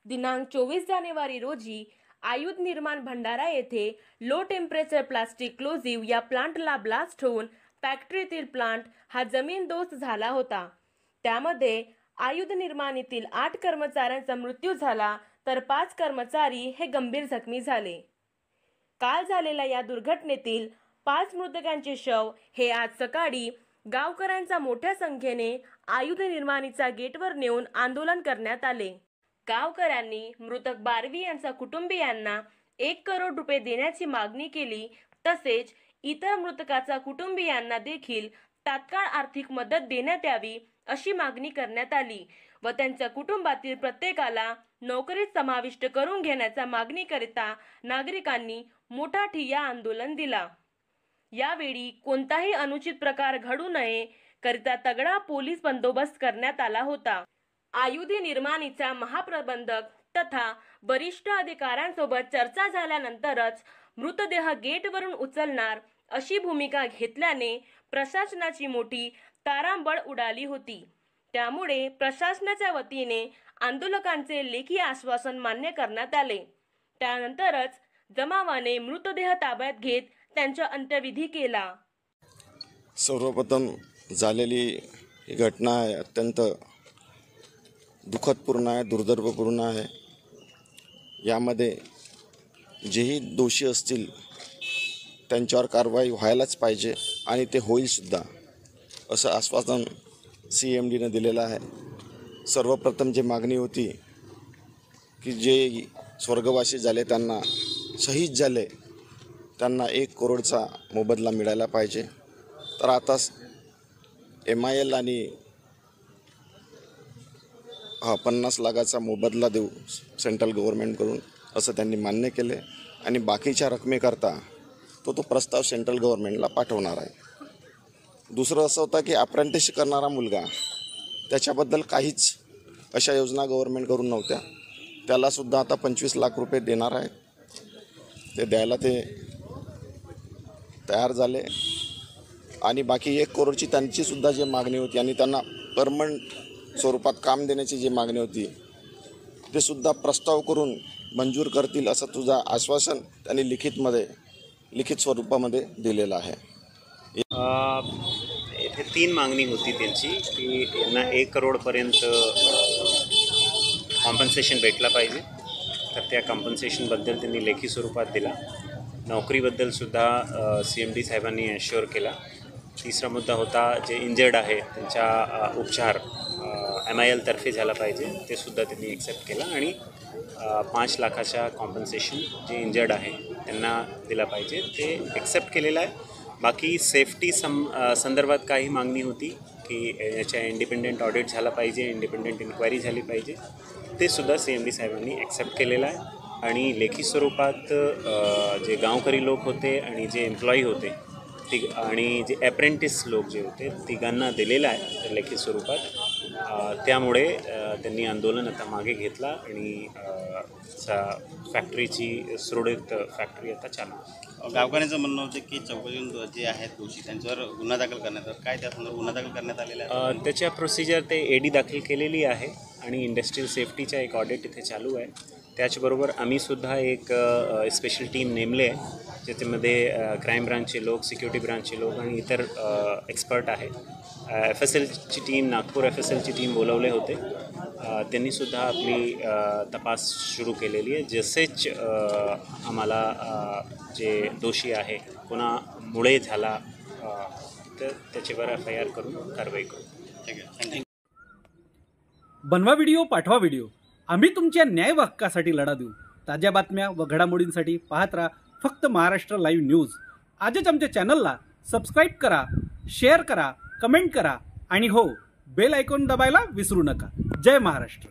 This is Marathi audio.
दिनांक 24 जानेवारी रोजी आयुध निर्माण भंडारा येथे लो टेम्परेचर प्लास्टिक क्लोजिव्ह या प्लांटला ब्लास्ट होऊन फॅक्टरीतील प्लांट हा जमीनदोस्त झाला होता। त्यामध्ये आयुध निर्माणीतील 8 कर्मचाऱ्यांचा मृत्यू झाला तर 5 कर्मचारी हे गंभीर जखमी झाले। काल झालेल्या या दुर्घटनेतील 5 मृतकांचे शव हे आज सकाळी गावकऱ्यांचा मोठ्या संख्येने आयुध निर्माणीचा गेटवर नेऊन आंदोलन करण्यात आले। गावकऱ्यांनी मृतक बारवी यांच्या कुटुंबियांना 1 करोड रुपये देण्याची मागणी केली। तसेच इतर मृतकाच्या कुटुंबियांना देखील तात्काळ आर्थिक मदत देण्यात यावी अशी मागणी करण्यात आली व त्यांच्या कुटुंबातील प्रत्येकाला नोकरीत समाविष्ट करून घेण्याच्या मागणीकरिता नागरिकांनी मोठा ठिय्या आंदोलन दिला। यावेळी कोणताही अनुचित प्रकार घडू नये करिता तगडा पोलीस बंदोबस्त करण्यात आला होता। आयुधी निर्माणीचा महाप्रबंधक तथा वरिष्ठ अधिकाऱ्यांसोबत चर्चा झाल्यानंतरच मृतदेह गेटवरून उचलणार अशी भूमिका घेतल्याने प्रशासनाची मोठी तारांबळ उडाली होती। त्यामुळे प्रशासनाच्या वतीने आंदोलकांचे लेखी आश्वासन मान्य करण्यात आले। त्यानंतरच जमावाने मृतदेह ताब्यात घेत त्यांचा अंत्यविधी केला। सर्वप्रथम झालेली ही घटना आहे अत्यंत दुःखदपूर्ण आहे, दुर्दैवपूर्ण आहे। यामध्ये जेही दोषी असतील त्यांच्यावर कारवाई व्हायलाच पाहिजे आणि ते होईल सुद्धा असं आश्वासन CMDने दिलेलं आहे। सर्वप्रथम जी मागणी होती की जे स्वर्गवासी झाले त्यांना शहीद झाले त्यांना 1 करोडचा मोबदला मिळाला पाहिजे। तर आता MIL आणि 50 लाखाचा मोबदला देऊ सेंट्रल गव्हर्नमेंटकडून असं त्यांनी मान्य केले आणि बाकीच्या रकमेकरता तो प्रस्ताव सेंट्रल गव्हर्नमेंटला पाठवणार आहे। दुसरं असं होतं की अप्रेंटिसशिप करणारा मुलगा त्याच्याबद्दल काहीच अशा योजना गव्हर्नमेंटकडून नव्हत्या, त्यालासुद्धा आता 25 लाख रुपये देणार आहेत। ते द्यायला ते तयार झाले आणि बाकी 1 करोडची त्यांचीसुद्धा जी मागणी होती आणि त्यांना परमनंट स्वरूपात काम देण्याची जी मागणी होती ते सुद्धा प्रस्ताव करून मंजूर करतील असं तुझं आश्वासन त्यांनी लिखित स्वरूपामध्ये दिलेलं आहे। इथे 3 मागणी होती त्यांची की यांना 1 करोडपर्यंत कॉम्पन्सेशन भेटला पाहिजे। तर त्या कॉम्पन्सेशनबद्दल त्यांनी लेखी स्वरूपात दिला। नोकरीबद्दलसुद्धा CMD साहेबांनी अश्युअर केला। तिसरा मुद्दा होता जे इंजर्ड आहे त्यांचा उपचार MIL तर्फे झाला पाहिजे, ते सुद्धा त्यांनी एक्सेप्ट केला आणि 5 लाखाच्या कॉम्पन्सेशन जे इंजर्ड आहे त्यांना दिला पाहिजे ते एक्सेप्ट केलेलं आहे। बाकी सेफ्टी संदर्भात काही मागणी होती की याच्या इंडिपेंडेंट ऑडिट झाला पाहिजे, इंडिपेंडेंट इन्क्वायरी झाली पाहिजे, ते सुद्धा CMD साहेबांनी एक्सेप्ट केलेलं आहे। आणि लेखी स्वरूपात जे गावकरी लोक होते आणि जे एम्प्लॉई होते आणि जे अप्रेंटिस लोक जे होते तिघांना दिलेलं आहे लेखी स्वरूपात। त्यामुळे त्यांनी आंदोलन आता मागे घेतला आणि फॅक्टरीची सुरळीत फॅक्टरी आता चालू। गावकऱ्यांचं म्हणणं होतं की 54 जे आहेत दोषी त्यांच्यावर गुन्हा दाखल करण्यात आला, काय त्यासंदर्भात गुन्हा दाखल करण्यात आलेला आहे? त्याच्या प्रोसिजर ते AD दाखल केलेली आहे आणि इंडस्ट्रियल सेफ्टीचा एक ऑडिट इथे चालू आहे। त्याचबरोबर आम्हीसुद्धा एक स्पेशल टीम नेमले आहे ज्याच्यामध्ये क्राईम ब्रांचचे लोक, सिक्युरिटी ब्रांचचे लोक आणि इतर एक्सपर्ट आहे। FSLची टीम, नागपूर FSLची टीम बोलवले होते, त्यांनीसुद्धा आपली तपास सुरू केलेली आहे। जसेच आम्हाला जे दोषी आहे कोणामुळे झाला तर त्याच्यावर FIR करून कारवाई करू। ठीक आहे, थँक्यू। बनवा व्हिडिओ, पाठवा व्हिडिओ, आम्ही तुमच्या न्याय हक्कासाठी लढा देऊ। ताज्या बातम्या व घडामोडींसाठी पाहत राहा फक्त महाराष्ट्र लाईव्ह न्यूज। आजच आमच्या चॅनलला सबस्क्राईब करा, शेअर करा, कमेंट करा आणि हो, बेल आयकॉन दबायला विसरू नका। जय महाराष्ट्र।